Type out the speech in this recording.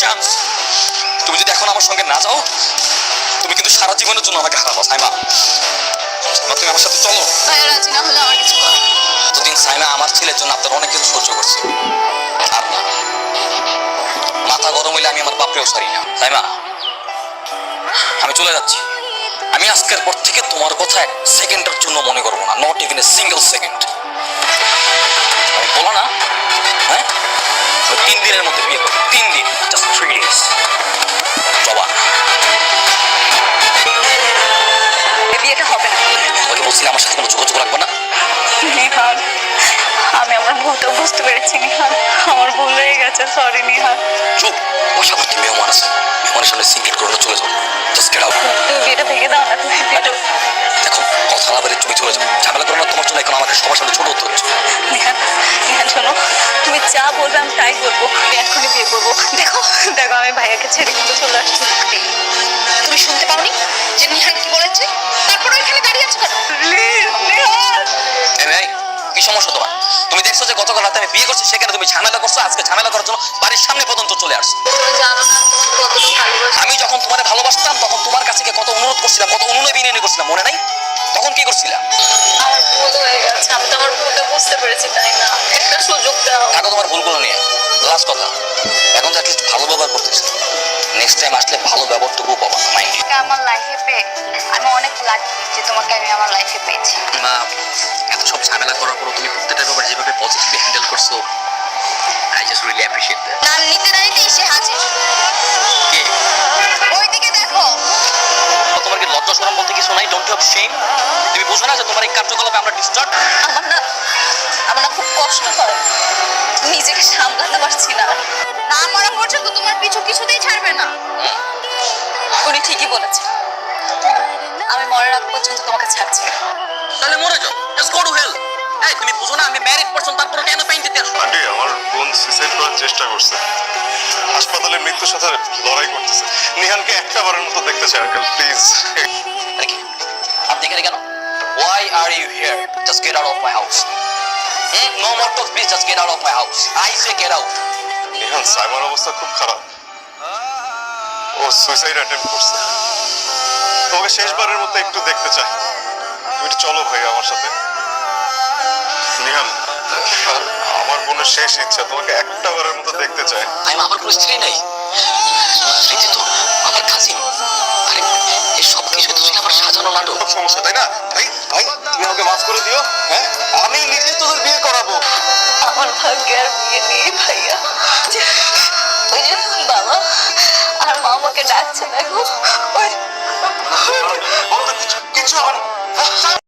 Chance. তুমি যদি এখন আমার সঙ্গে না যাও, তুমি কিন্তু সারা জীবনের জন্য আমাকে হারাবো। সাইমা, তুমি আমার সাথে চলো। ভাইয়া রাজি না হলে আমার কিছু করার নেই। এতদিন সাইমা আমার ছেলের জন্য আপনার অনেক কিছু সহ্য করছে, আর না, মাথা গরম হইলে আমি আমার বাপরেও সারি না। সাইমা, আমি চলে যাচ্ছি। আমি আজকের পর থেকে তোমার কথা এক সেকেন্ডের জন্য মনে করবো না, not even a single second. আমি বলো না, হ্যাঁ, 3 দিনের মধ্যে বিয়ে করবো। 3 দিন, জাস্ট 3 days। বাবা, এই বিয়েটা হবে না। তোমাকে বলছিলাম আমার সাথে কোনো যোগাযোগ রাখবো না। নিহাল, আমি আমার ভুলটা বুঝতে পেরেছি নিহাল, আমার ভুল হয়ে গেছে, সরি নিহাল। চুপ, বাসাভর্তি মেহমান আছে, মেহমানের সামনে সিক্রেট করে চলে যাও। Just get out. তুমি বিয়েটা ভেঙে দাও না, তুমি বিয়েটা। দেখো, কথা না বলে তুমি চলে যাও। ঝামেলা করো না, তোমার জন্য এখন আমাকে সবার সামনে ছোট হতে হচ্ছে। নিহাল, নিহাল শোনো, তুমি যা বলবে আমি তাই করবো। আমি এখনই বিয়ে করবো। দেখো দেখো, আমি ভাইয়াকে ছেড়ে কিন্তু চলে আসছি। তুমি শুনতে পাওনি যে নিহাল কি বলেছে? তারপর এখানে দাঁড়িয়ে আছো কেন? প্লিজ নিহাল। এই, কি সমস্যা তোমার? তুমি দেখছো যে গতকাল রাতে আমি বিয়ে করছি, সেখানে তুমি ঝামেলা করছো। আজকে ঝামেলা করার জন্য বাড়ির সামনে পর্যন্ত চলে আসছো। তুমি জানো না কতটা ভালোবাসি। আমি যখন তোমারে ভালোবাসতাম তখন তোমার কাছে গিয়ে কত অনুরোধ করছিলাম, কত অনুনয় বিনয় করছিলাম, মনে নাই? তখন কি করছিলাম? আমার ভুল হয়ে গেছে, আমি তো আমার ভুলটা বুঝতে পেরেছি, তাই না? একটা সুযোগ দাও। থাকো তোমার ভুলগুলো নিয়ে। লাস্ট কথা, এখন তো অ্যাটলিস্ট ভালো ব্যবহার করতেছি। নেক্সট টাইম আসলে ভালো ব্যবহারটুকু পাবা, মাইন্ড। আমার লাইফে পেয়ে আমি অনেক লাকি যে তোমাকে আমি আমার লাইফে পেয়েছি। মা, এত সব ঝামেলা করার পর তুমি প্রত্যেকটা ব্যাপার যেভাবে পজিটিভলি হ্যান্ডেল করছো, I just really appreciate that. নাম নিতে না নিতে এসে হাজির। কে? ওইদিকে দেখো। তোমার কি লজ্জা শরম বলতে কিছু নাই? Don't have shame. তুমি বুঝো না যে তোমার এই কার্যকলাপে আমরা ডিস্টার্ব? আমার না খুব কষ্ট হয়, নিজেকে সামলাতে পারছি না। না মরা পর্যন্ত তোমার পিছু কিছুতেই ছাড়বে না। উনি ঠিকই বলেছে, আমি মরার আগ পর্যন্ত তোমাকে ছাড়ছি না। তাহলে মরে যাও, জাস্ট গো টু হেল। এই, তুমি বুঝো না আমি ম্যারিড পারসন, তারপরে কেন পেইন দিতে আসো? আন্টি, আমার বোন সুইসাইড করার চেষ্টা করছে, হাসপাতালে মৃত্যুর সাথে লড়াই করতেছে। নিহানকে একটা বারের মতো দেখতে চাই আঙ্কেল, প্লিজ। আরে কি? আপনি এখানে কেন? Why are you here? Just get out of my house. No more talk, please. Just get out of my house. I say get out. Nihan, সাইমার অবস্থা খুব খারাপ, ও সুইসাইড অ্যাটেম্প্ট করছে। তোমাকে শেষবারের মতো একটু দেখতে চাই, তুমি একটু চলো ভাই আমার সাথে। নিহান, আমার বোনের শেষ ইচ্ছা, তোমাকে একটা বারের মতো দেখতে চাই। আমার কোনো স্ত্রী নেই, স্মৃতি তো আমার কাজিন। আরে এই সব কিছু তো ছিল আমার সাজানো নাটক। খুব সমস্যা, তাই না? ভাই ভাই, তুমি আমাকে মাফ করে দিও। হ্যাঁ, আমি নিজে তোদের বিয়ে করাবো। আমার ভাগ্যে আর বিয়ে নেই ভাইয়া। ওই যে বাবা আর মা আমাকে ডাকছে, দেখো। ওই কিছু কিছু আমার